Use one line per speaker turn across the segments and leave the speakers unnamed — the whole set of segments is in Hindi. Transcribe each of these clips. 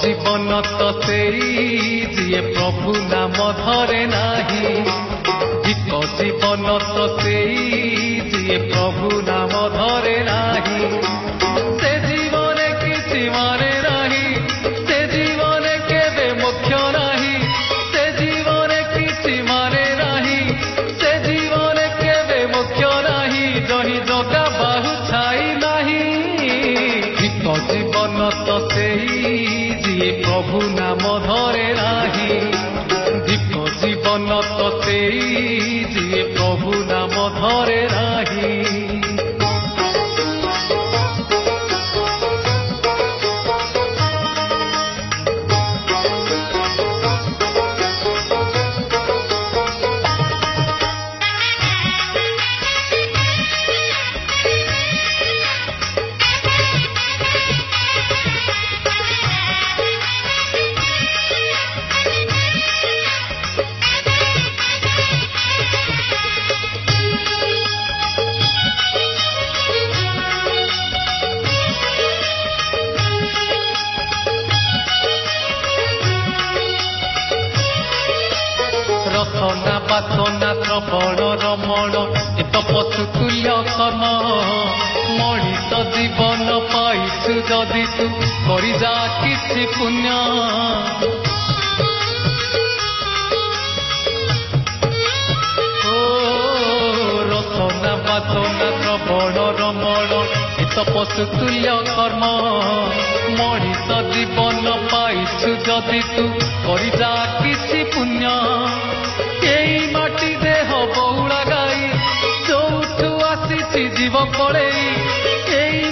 जीवन तो जी प्रभु नाम धरे नाही धिक जीवन तो जी प्रभु नाम धरे नाही से जीवन किसी माने नाही से जीवन केवे मुख्य नाही से जीवन किसी माने नाही से जीवन केवे मुख्य नाही जही जगा बाहु छाई नाही धिक जीवन तो जी प्रभु नाम धरे नाही धिक जीवन तो जी प्रभु नाम धरे नाही। रसना बासना श्रवण रमण इत पशु तुल्य कर्म मଣିଷ जीवन पाइछु जदि तू करि जा किछि पुण्य रसना बासना श्रवण रमण इत पशु तुल्य कर्म मଣିଷ जीवन पाइछु जदि तू करि जा किछि पुण्य माटी देह बहुड़ा गाई जोठू आसी जीव पड़े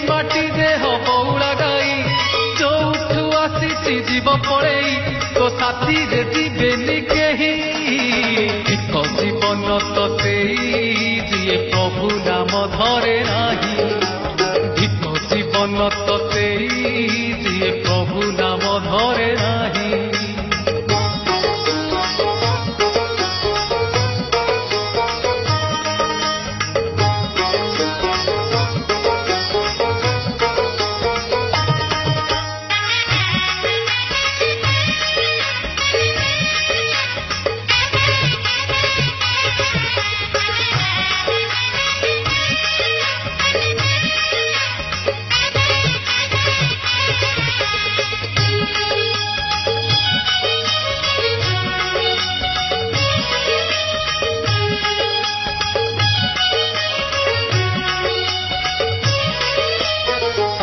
माटी देह बहुड़ा गाई जोठू आसी जीव पड़े तो साथी रे जीवेनी केही धिक जीवन तो जी प्रभु नाम धरे नाही धिक जीवन तो जी प्रभु नाम धरे नाही।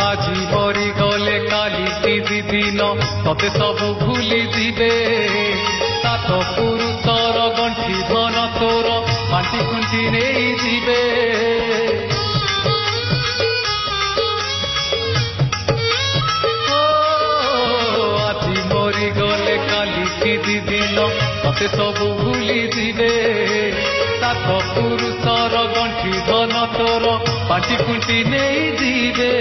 আজি মরি গলে কালি কি দিন ততে সবু ভুলি দিবে সাত পুরুষর গণ্ঠি ধন তোর বাটি কুণ্ঠি নেই দিবে আজি মরি গলে কালি কি দিন ততে সবু ভুলি দিবে সাত পুরুষর গণ্ঠি ধন তোর বাটি কুণ্ঠি নেই দিবে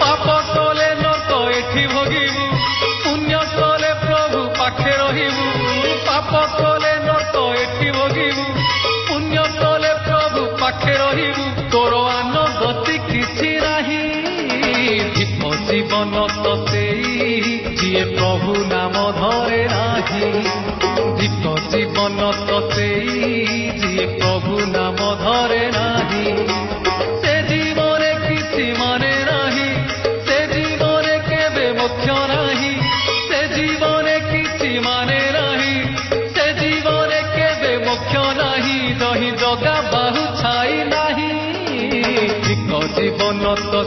पाप कले नर्क एठी भोगिबू पुण्य कले प्रभु पाखे रहिबू पाप कले नर्क एठी भोगिबू पुण्य कले प्रभु पाखे रहिबू तोर आनंद गति किछि नाही धिक जीवन तो जी प्रभु नाम धरे नाही धिक जीवन तो जी प्रभु नाम धरे नाही से जीवन किछि माने नाही से जीवन केवे मुख्य नाही से जीवन किछि माने नाही से जीवन केवे मुख्य नाही दही जगा बाहु छाई नाही धिक जीवन तो